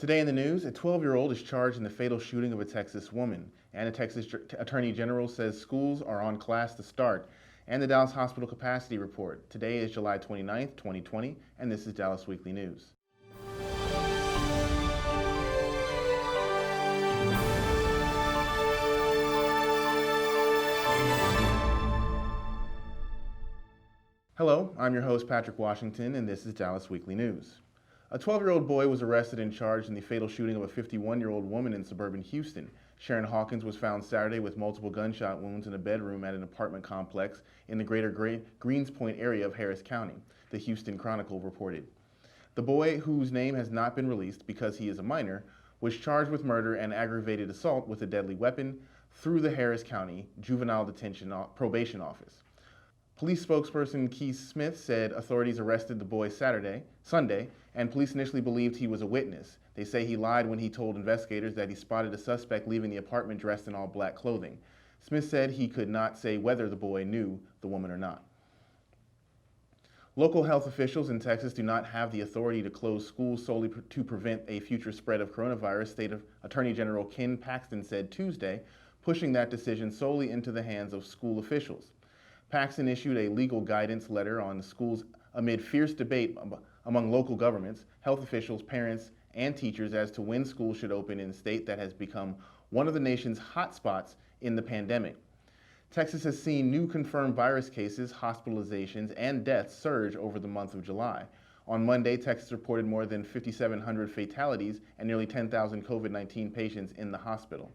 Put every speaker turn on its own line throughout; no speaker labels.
Today in the news, a 12-year-old is charged in the fatal shooting of a Texas woman, and a Texas Attorney General says schools are on class to start, and the Dallas Hospital Capacity Report. Today is July 29th, 2020, and this is Dallas Weekly News. Hello, I'm your host Patrick Washington, and this is Dallas Weekly News. A 12-year-old boy was arrested and charged in the fatal shooting of a 51-year-old woman in suburban Houston. Sharon Hawkins was found Saturday with multiple gunshot wounds in a bedroom at an apartment complex in the greater Greenspoint area of Harris County, the Houston Chronicle reported. The boy, whose name has not been released because he is a minor, was charged with murder and aggravated assault with a deadly weapon through the Harris County Juvenile Detention Probation Office. Police spokesperson Keith Smith said authorities arrested the boy Sunday, and police initially believed he was a witness. They say he lied when he told investigators that he spotted a suspect leaving the apartment dressed in all black clothing. Smith said he could not say whether the boy knew the woman or not. Local health officials in Texas do not have the authority to close schools solely to prevent a future spread of coronavirus, State Attorney General Ken Paxton said Tuesday, pushing that decision solely into the hands of school officials. Paxton issued a legal guidance letter on the schools amid fierce debate among local governments, health officials, parents, and teachers as to when schools should open in a state that has become one of the nation's hotspots in the pandemic. Texas has seen new confirmed virus cases, hospitalizations, and deaths surge over the month of July. On Monday, Texas reported more than 5,700 fatalities and nearly 10,000 COVID-19 patients in the hospital.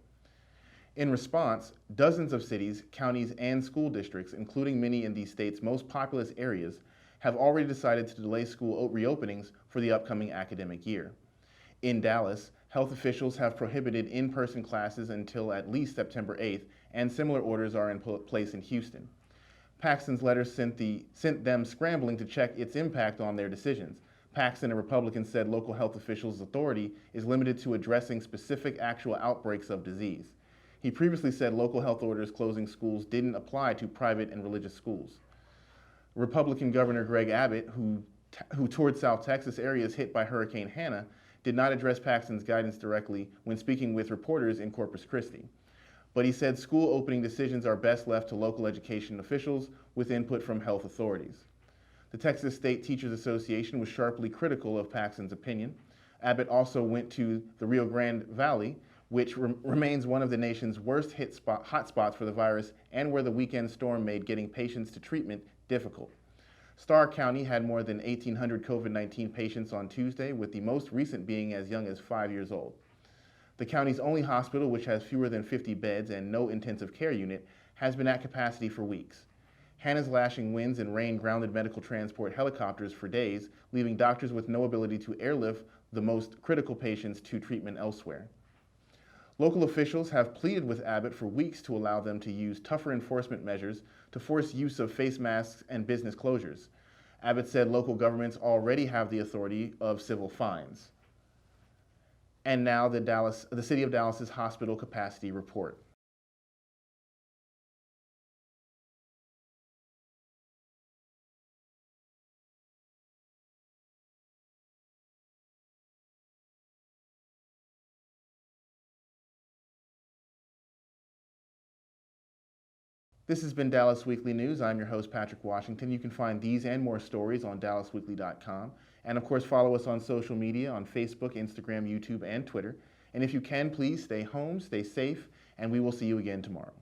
In response, dozens of cities, counties, and school districts, including many in the state's most populous areas, have already decided to delay school reopenings for the upcoming academic year. In Dallas, health officials have prohibited in-person classes until at least September 8th, and similar orders are in place in Houston. Paxton's letter sent them scrambling to check its impact on their decisions. Paxton, a Republican, said local health officials' authority is limited to addressing specific actual outbreaks of disease. He previously said local health orders closing schools didn't apply to private and religious schools. Republican Governor Greg Abbott, who toured South Texas areas hit by Hurricane Hannah, did not address Paxton's guidance directly when speaking with reporters in Corpus Christi. But he said school opening decisions are best left to local education officials with input from health authorities. The Texas State Teachers Association was sharply critical of Paxton's opinion. Abbott also went to the Rio Grande Valley, which remains one of the nation's worst hotspots for the virus and where the weekend storm made getting patients to treatment difficult. Starr County had more than 1,800 COVID-19 patients on Tuesday, with the most recent being as young as 5 years old. The county's only hospital, which has fewer than 50 beds and no intensive care unit, has been at capacity for weeks. Hannah's lashing winds and rain grounded medical transport helicopters for days, leaving doctors with no ability to airlift the most critical patients to treatment elsewhere. Local officials have pleaded with Abbott for weeks to allow them to use tougher enforcement measures to force use of face masks and business closures. Abbott said local governments already have the authority of civil fines. And now the City of Dallas's hospital capacity report. This has been Dallas Weekly News. I'm your host, Patrick Washington. You can find these and more stories on dallasweekly.com. And of course, follow us on social media on Facebook, Instagram, YouTube, and Twitter. And if you can, please stay home, stay safe, and we will see you again tomorrow.